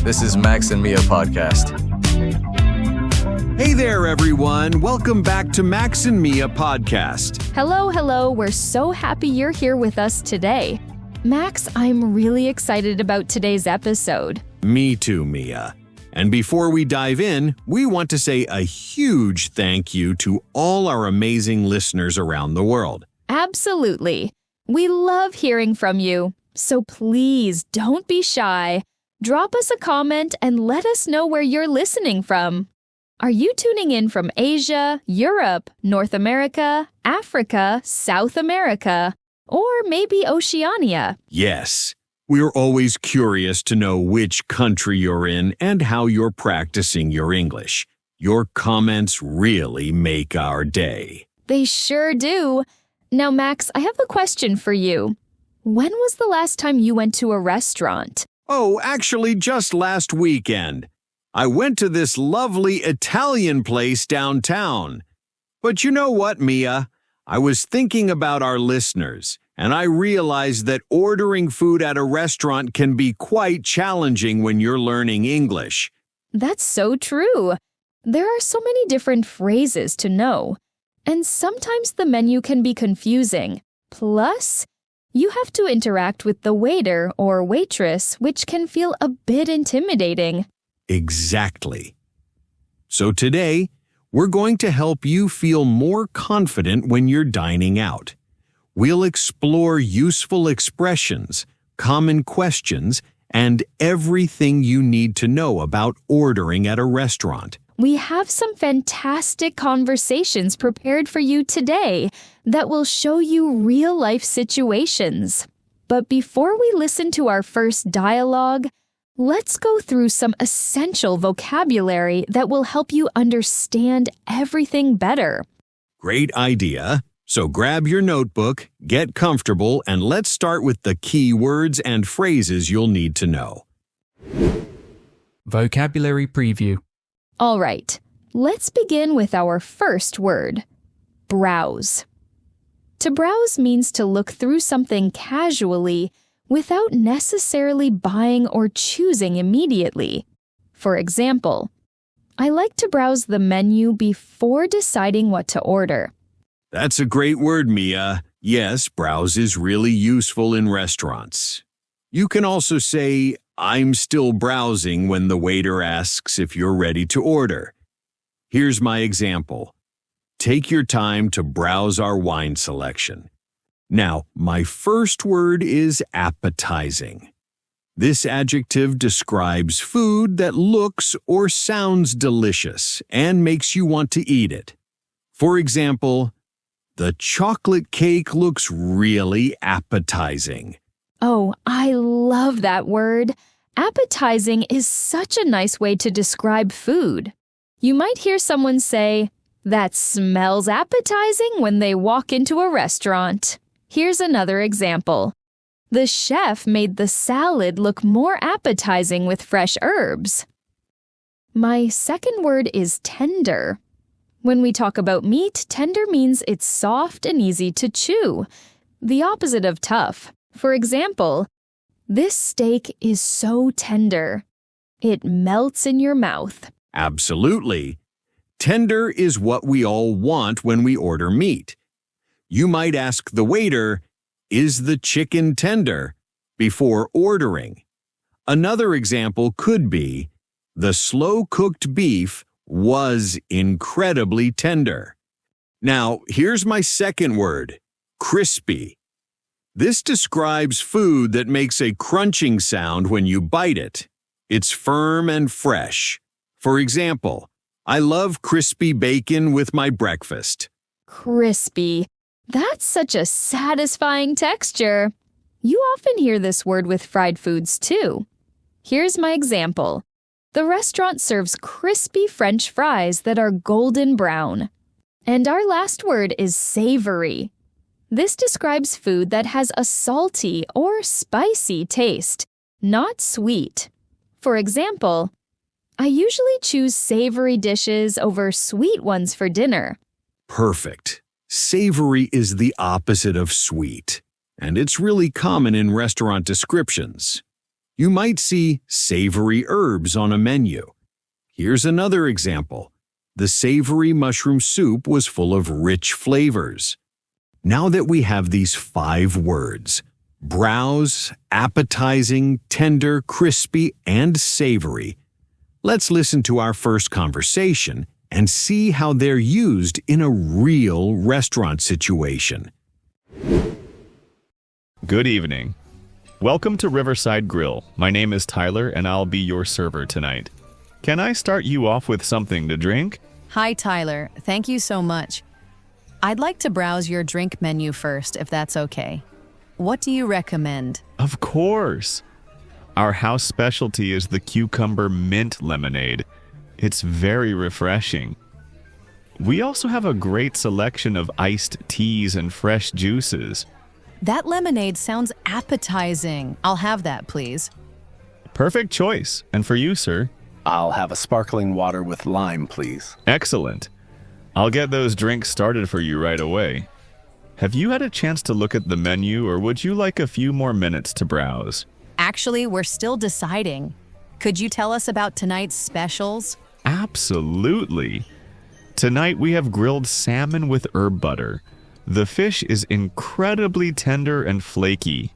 This is Max and Mia Podcast. Hey there, everyone. Welcome back to Max and Mia Podcast. Hello. We're so happy you're here with us today. Max, I'm really excited about today's episode. Me too, Mia. And before we dive in, we want to say a huge thank you to all our amazing listeners around the world. Absolutely. We love hearing from you. So please don't be shy. Drop us a comment and let us know where you're listening from. Are you tuning in from Asia, Europe, North America, Africa, South America, or maybe Oceania? Yes, we're always curious to know which country you're in and how you're practicing your English. Your comments really make our day. They sure do. Now, Max, I have a question for you. When was the last time you went to a restaurant? Oh, actually, just last weekend. I went to this lovely Italian place downtown. But you know what, Mia? I was thinking about our listeners, and I realized that ordering food at a restaurant can be quite challenging when you're learning English. That's so true. There are so many different phrases to know, and sometimes the menu can be confusing. Plus, you have to interact with the waiter or waitress, which can feel a bit intimidating. Exactly. So today, we're going to help you feel more confident when you're dining out. We'll explore useful expressions, common questions, and everything you need to know about ordering at a restaurant. We have some fantastic conversations prepared for you today that will show you real-life situations. But before we listen to our first dialogue, let's go through some essential vocabulary that will help you understand everything better. Great idea. So grab your notebook, get comfortable, and let's start with the key words and phrases you'll need to know. Vocabulary Preview. All right, let's begin with our first word, browse. To browse means to look through something casually without necessarily buying or choosing immediately. For example, I like to browse the menu before deciding what to order. That's a great word, Mia. Yes, browse is really useful in restaurants. You can also say, I'm still browsing when the waiter asks if you're ready to order. Here's my example. Take your time to browse our wine selection. Now, my first word is appetizing. This adjective describes food that looks or sounds delicious and makes you want to eat it. For example, the chocolate cake looks really appetizing. Oh, I love that word. Appetizing is such a nice way to describe food. You might hear someone say, "That smells appetizing," when they walk into a restaurant. Here's another example. The chef made the salad look more appetizing with fresh herbs. My second word is tender. When we talk about meat, tender means it's soft and easy to chew, the opposite of tough. For example, this steak is so tender. It melts in your mouth. Absolutely. Tender is what we all want when we order meat. You might ask the waiter, "Is the chicken tender?" before ordering. Another example could be, the slow-cooked beef was incredibly tender. Now, here's my second word, crispy. This describes food that makes a crunching sound when you bite it. It's firm and fresh. For example, I love crispy bacon with my breakfast. Crispy. That's such a satisfying texture. You often hear this word with fried foods too. Here's my example. The restaurant serves crispy French fries that are golden brown. And our last word is savory. This describes food that has a salty or spicy taste, not sweet. For example, I usually choose savory dishes over sweet ones for dinner. Perfect. Savory is the opposite of sweet, and it's really common in restaurant descriptions. You might see savory herbs on a menu. Here's another example. The savory mushroom soup was full of rich flavors. Now that we have these 5 words, browse, appetizing, tender, crispy, and savory, let's listen to our first conversation and see how they're used in a real restaurant situation. Good evening. Welcome to Riverside Grill. My name is Tyler and I'll be your server tonight. Can I start you off with something to drink? Hi, Tyler. Thank you so much. I'd like to browse your drink menu first, if that's okay. What do you recommend? Of course. Our house specialty is the cucumber mint lemonade. It's very refreshing. We also have a great selection of iced teas and fresh juices. That lemonade sounds appetizing. I'll have that, please. Perfect choice. And for you, sir? I'll have a sparkling water with lime, please. Excellent. I'll get those drinks started for you right away. Have you had a chance to look at the menu, or would you like a few more minutes to browse? Actually, we're still deciding. Could you tell us about tonight's specials? Absolutely. Tonight we have grilled salmon with herb butter. The fish is incredibly tender and flaky.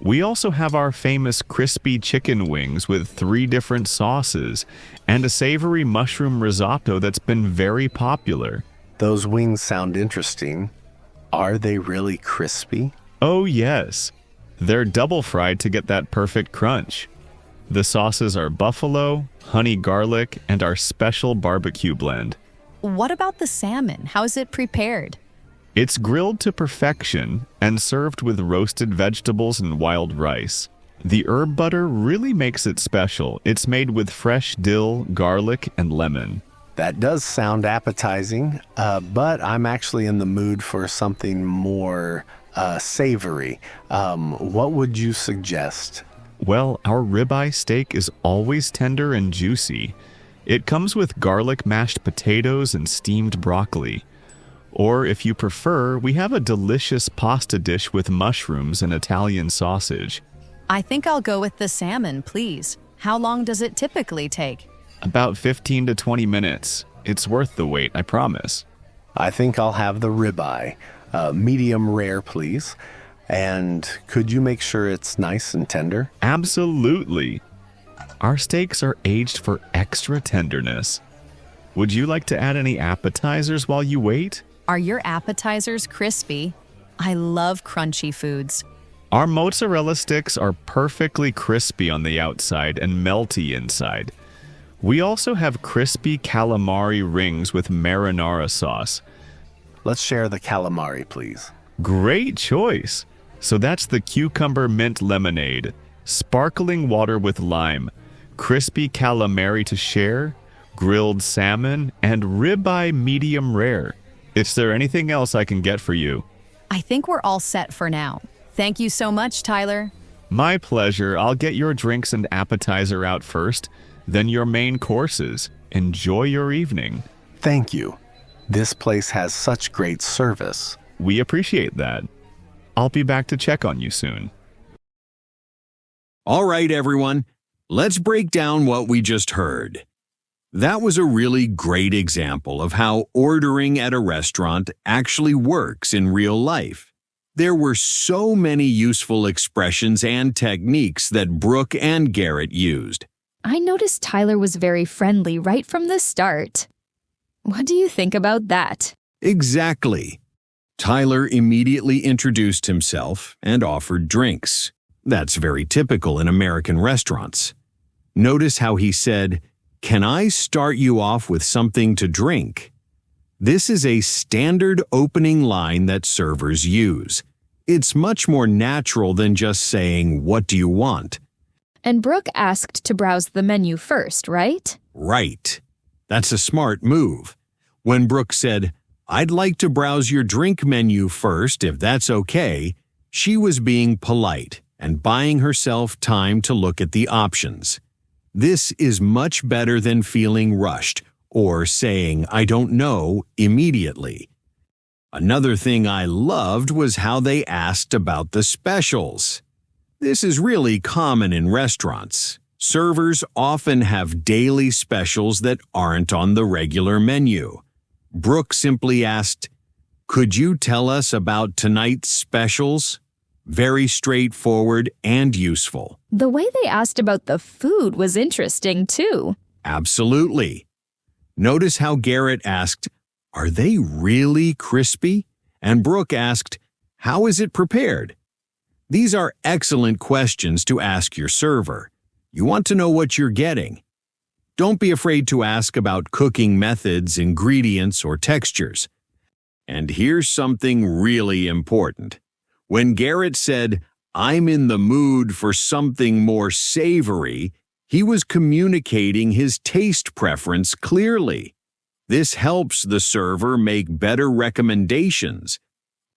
We also have our famous crispy chicken wings with 3 different sauces and a savory mushroom risotto that's been very popular. Those wings sound interesting. Are they really crispy? Oh yes, they're double fried to get that perfect crunch. The sauces are buffalo, honey garlic, and our special barbecue blend. What about the salmon? How is it prepared? It's grilled to perfection and served with roasted vegetables and wild rice. The herb butter really makes it special. It's made with fresh dill, garlic, and lemon. That does sound appetizing, but I'm actually in the mood for something more savory. What would you suggest? Well, our ribeye steak is always tender and juicy. It comes with garlic mashed potatoes and steamed broccoli. Or if you prefer, we have a delicious pasta dish with mushrooms and Italian sausage. I think I'll go with the salmon, please. How long does it typically take? About 15 to 20 minutes. It's worth the wait, I promise. I think I'll have the ribeye. Medium rare, please. And could you make sure it's nice and tender? Absolutely. Our steaks are aged for extra tenderness. Would you like to add any appetizers while you wait? Are your appetizers crispy? I love crunchy foods. Our mozzarella sticks are perfectly crispy on the outside and melty inside. We also have crispy calamari rings with marinara sauce. Let's share the calamari, please. Great choice. So that's the cucumber mint lemonade, sparkling water with lime, crispy calamari to share, grilled salmon, and ribeye medium rare. Is there anything else I can get for you? I think we're all set for now. Thank you so much, Tyler. My pleasure. I'll get your drinks and appetizer out first, then your main courses. Enjoy your evening. Thank you. This place has such great service. We appreciate that. I'll be back to check on you soon. All right, everyone, let's break down what we just heard. That was a really great example of how ordering at a restaurant actually works in real life. There were so many useful expressions and techniques that Brooke and Garrett used. I noticed Tyler was very friendly right from the start. What do you think about that? Exactly. Tyler immediately introduced himself and offered drinks. That's very typical in American restaurants. Notice how he said, "Can I start you off with something to drink?" This is a standard opening line that servers use. It's much more natural than just saying, "What do you want?" And Brooke asked to browse the menu first, right? Right. That's a smart move. When Brooke said, "I'd like to browse your drink menu first, if that's okay," she was being polite and buying herself time to look at the options. This is much better than feeling rushed or saying, "I don't know," immediately. Another thing I loved was how they asked about the specials. This is really common in restaurants. Servers often have daily specials that aren't on the regular menu. Brooke simply asked, "Could you tell us about tonight's specials?" Very straightforward and useful. The way they asked about the food was interesting, too. Absolutely. Notice how Garrett asked, "Are they really crispy?" And Brooke asked, "How is it prepared?" These are excellent questions to ask your server. You want to know what you're getting. Don't be afraid to ask about cooking methods, ingredients, or textures. And here's something really important. When Garrett said, "I'm in the mood for something more savory," he was communicating his taste preference clearly. This helps the server make better recommendations.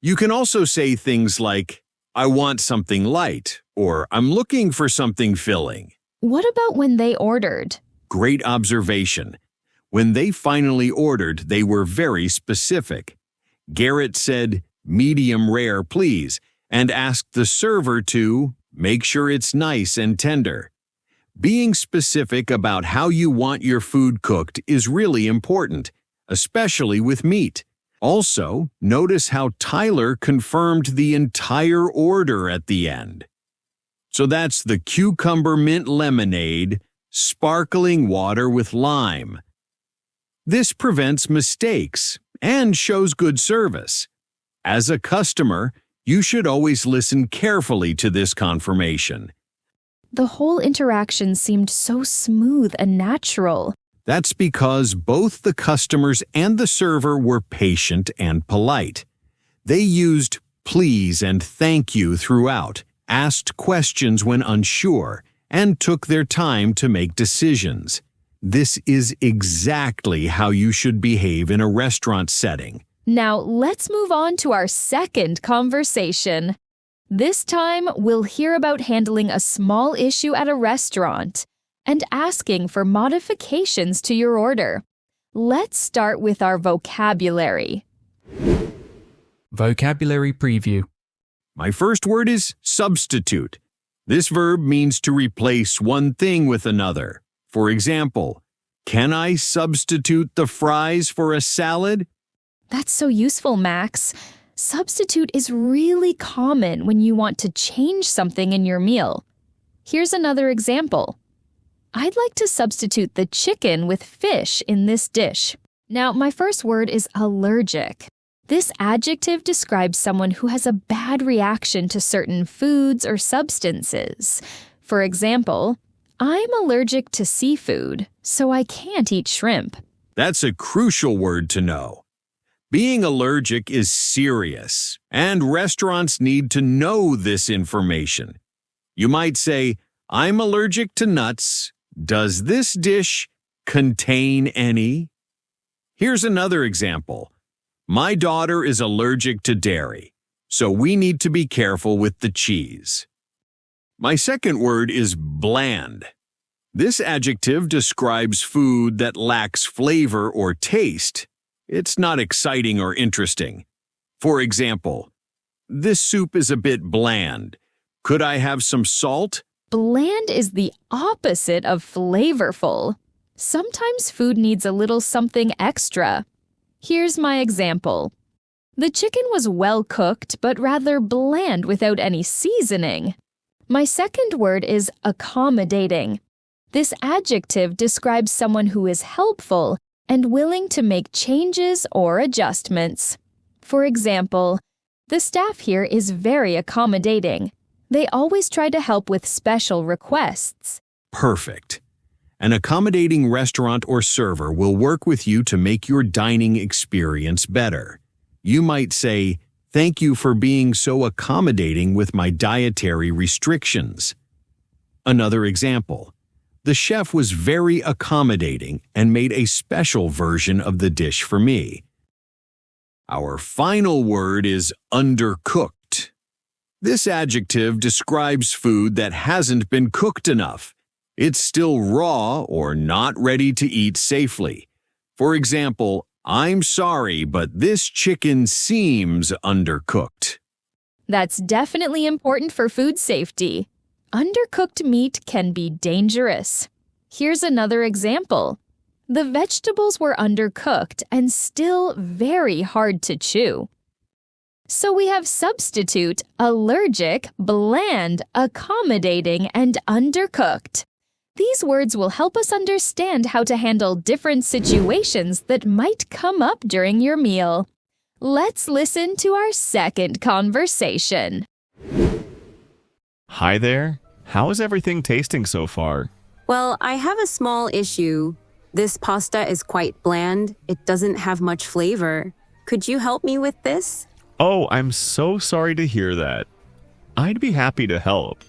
You can also say things like, "I want something light," or "I'm looking for something filling." What about when they ordered? Great observation. When they finally ordered, they were very specific. Garrett said, "Medium rare, please," and asked the server to make sure it's nice and tender. Being specific about how you want your food cooked is really important, especially with meat. Also, notice how Tyler confirmed the entire order at the end. So that's the cucumber mint lemonade, sparkling water with lime. This prevents mistakes and shows good service. As a customer, you should always listen carefully to this confirmation. The whole interaction seemed so smooth and natural. That's because both the customers and the server were patient and polite. They used please and thank you throughout, asked questions when unsure, and took their time to make decisions. This is exactly how you should behave in a restaurant setting. Now let's move on to our second conversation. This time, we'll hear about handling a small issue at a restaurant and asking for modifications to your order. Let's start with our vocabulary. Vocabulary preview. My first word is substitute. This verb means to replace one thing with another. For example, can I substitute the fries for a salad? That's so useful, Max. Substitute is really common when you want to change something in your meal. Here's another example. I'd like to substitute the chicken with fish in this dish. Now, my first word is allergic. This adjective describes someone who has a bad reaction to certain foods or substances. For example, I'm allergic to seafood, so I can't eat shrimp. That's a crucial word to know. Being allergic is serious, and restaurants need to know this information. You might say, "I'm allergic to nuts. Does this dish contain any?" Here's another example. My daughter is allergic to dairy, so we need to be careful with the cheese. My second word is bland. This adjective describes food that lacks flavor or taste. It's not exciting or interesting. For example, this soup is a bit bland. Could I have some salt? Bland is the opposite of flavorful. Sometimes food needs a little something extra. Here's my example. The chicken was well cooked, but rather bland without any seasoning. My second word is accommodating. This adjective describes someone who is helpful and willing to make changes or adjustments. For example, the staff here is very accommodating. They always try to help with special requests. Perfect. An accommodating restaurant or server will work with you to make your dining experience better. You might say, "Thank you for being so accommodating with my dietary restrictions." Another example. The chef was very accommodating and made a special version of the dish for me. Our final word is undercooked. This adjective describes food that hasn't been cooked enough. It's still raw or not ready to eat safely. For example, "I'm sorry, but this chicken seems undercooked." That's definitely important for food safety. Undercooked meat can be dangerous. Here's another example. The vegetables were undercooked and still very hard to chew. So we have substitute, allergic, bland, accommodating, and undercooked. These words will help us understand how to handle different situations that might come up during your meal. Let's listen to our second conversation. Hi there. How is everything tasting so far? Well, I have a small issue. This pasta is quite bland. It doesn't have much flavor. Could you help me with this? Oh, I'm so sorry to hear that. I'd be happy to help.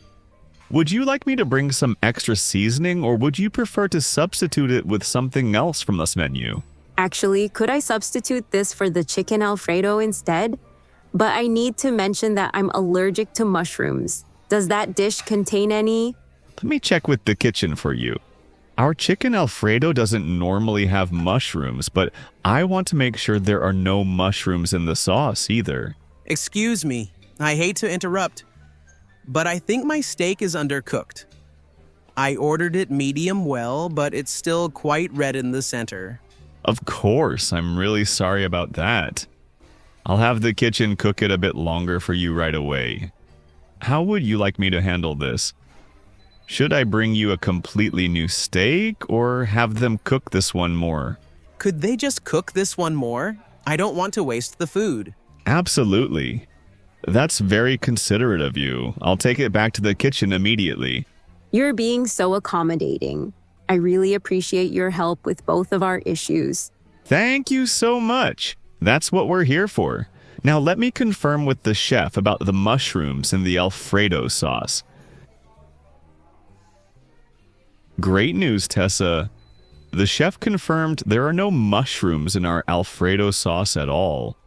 Would you like me to bring some extra seasoning, or would you prefer to substitute it with something else from this menu? Actually, could I substitute this for the chicken Alfredo instead? But I need to mention that I'm allergic to mushrooms. Does that dish contain any? Let me check with the kitchen for you. Our chicken Alfredo doesn't normally have mushrooms, but I want to make sure there are no mushrooms in the sauce either. Excuse me, I hate to interrupt, but I think my steak is undercooked. I ordered it medium well, but it's still quite red in the center. Of course, I'm really sorry about that. I'll have the kitchen cook it a bit longer for you right away. How would you like me to handle this? Should I bring you a completely new steak, or have them cook this one more? Could they just cook this one more? I don't want to waste the food. Absolutely. That's very considerate of you. I'll take it back to the kitchen immediately. You're being so accommodating. I really appreciate your help with both of our issues. Thank you so much. That's what we're here for. Now let me confirm with the chef about the mushrooms in the Alfredo sauce. Great news, Tessa. The chef confirmed there are no mushrooms in our Alfredo sauce at all.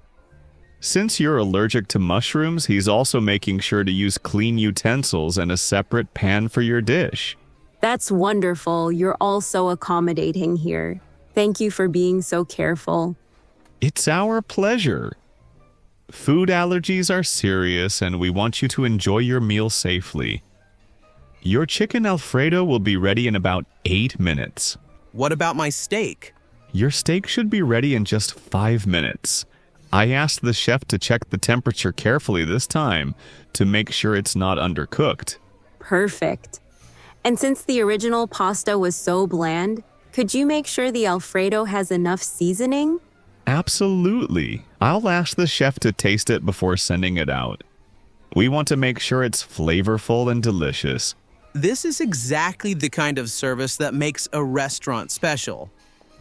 Since you're allergic to mushrooms, he's also making sure to use clean utensils and a separate pan for your dish. That's wonderful. You're all so accommodating here. Thank you for being so careful. It's our pleasure. Food allergies are serious, and we want you to enjoy your meal safely. Your chicken Alfredo will be ready in about 8 minutes. What about my steak? Your steak should be ready in just 5 minutes. I asked the chef to check the temperature carefully this time to make sure it's not undercooked. Perfect. And since the original pasta was so bland, could you make sure the Alfredo has enough seasoning? Absolutely. I'll ask the chef to taste it before sending it out. We want to make sure it's flavorful and delicious. This is exactly the kind of service that makes a restaurant special.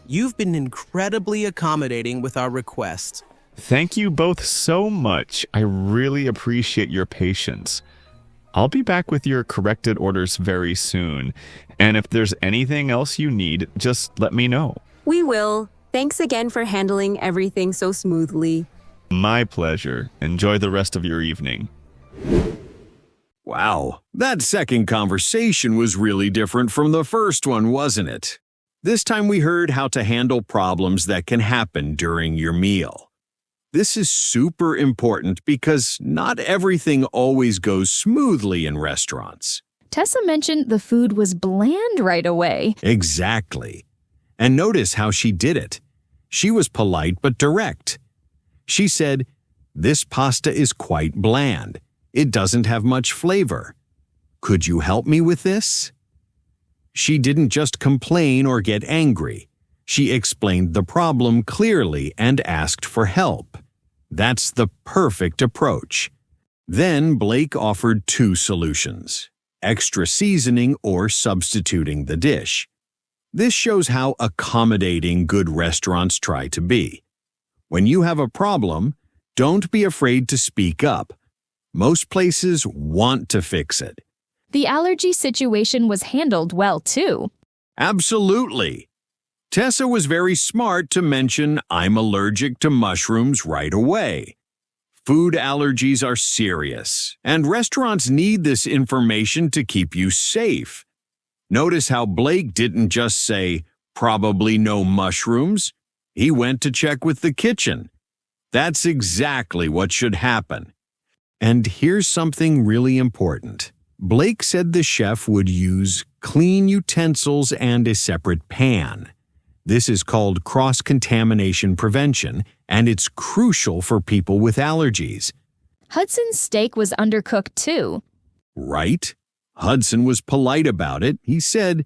You've been incredibly accommodating with our requests. Thank you both so much. I really appreciate your patience. I'll be back with your corrected orders very soon. And if there's anything else you need, just let me know. We will. Thanks again for handling everything so smoothly. My pleasure. Enjoy the rest of your evening. Wow, that second conversation was really different from the first one, wasn't it? This time we heard how to handle problems that can happen during your meal. This is super important because not everything always goes smoothly in restaurants. Tessa mentioned the food was bland right away. Exactly. And notice how she did it. She was polite but direct. She said, "This pasta is quite bland. It doesn't have much flavor. Could you help me with this?" She didn't just complain or get angry. She explained the problem clearly and asked for help. That's the perfect approach. Then Blake offered 2 solutions: extra seasoning or substituting the dish. This shows how accommodating good restaurants try to be. When you have a problem, don't be afraid to speak up. Most places want to fix it. The allergy situation was handled well, too. Absolutely. Tessa was very smart to mention I'm allergic to mushrooms right away. Food allergies are serious, and restaurants need this information to keep you safe. Notice how Blake didn't just say, "Probably no mushrooms." He went to check with the kitchen. That's exactly what should happen. And here's something really important. Blake said the chef would use clean utensils and a separate pan. This is called cross-contamination prevention, and it's crucial for people with allergies. Hudson's steak was undercooked too. Right? Hudson was polite about it. He said,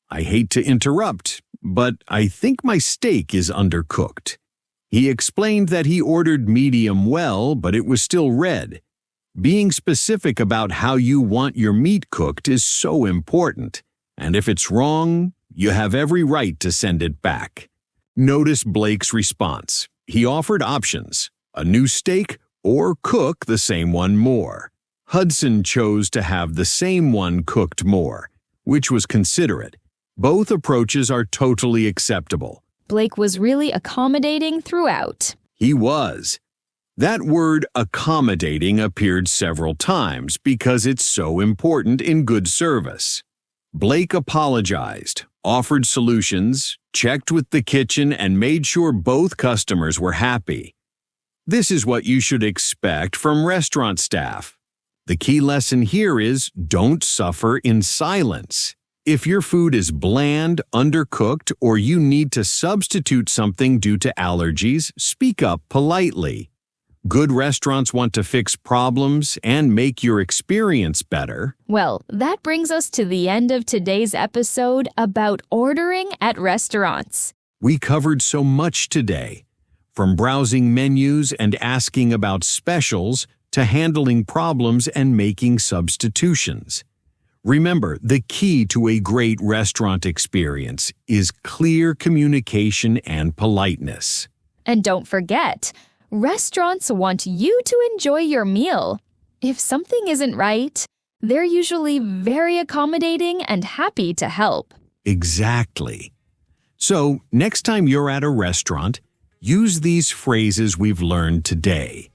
"I hate to interrupt, but I think my steak is undercooked." He explained that he ordered medium well, but it was still red. Being specific about how you want your meat cooked is so important, and if it's wrong, you have every right to send it back. Notice Blake's response. He offered options, a new steak or cook the same one more. Hudson chose to have the same one cooked more, which was considerate. Both approaches are totally acceptable. Blake was really accommodating throughout. He was. That word accommodating appeared several times because it's so important in good service. Blake apologized, offered solutions, checked with the kitchen, and made sure both customers were happy. This is what you should expect from restaurant staff. The key lesson here is don't suffer in silence. If your food is bland, undercooked, or you need to substitute something due to allergies, speak up politely. Good restaurants want to fix problems and make your experience better. Well, that brings us to the end of today's episode about ordering at restaurants. We covered so much today, from browsing menus and asking about specials to handling problems and making substitutions. Remember, the key to a great restaurant experience is clear communication and politeness. And don't forget, restaurants want you to enjoy your meal. If something isn't right, they're usually very accommodating and happy to help. Exactly. So, next time you're at a restaurant, use these phrases we've learned today.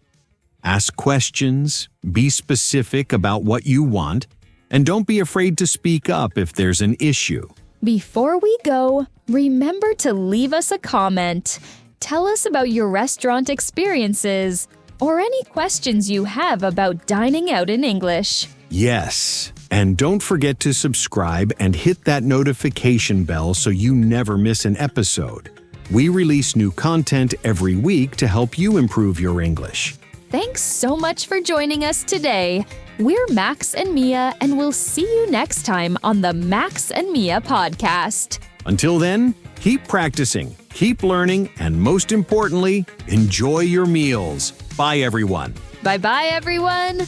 Ask questions, be specific about what you want, and don't be afraid to speak up if there's an issue. Before we go, remember to leave us a comment. Tell us about your restaurant experiences or any questions you have about dining out in English. Yes, and don't forget to subscribe and hit that notification bell so you never miss an episode. We release new content every week to help you improve your English. Thanks so much for joining us today. We're Max and Mia, and we'll see you next time on the Max and Mia podcast. Until then, keep practicing, keep learning, and most importantly, enjoy your meals. Bye, everyone. Bye-bye, everyone.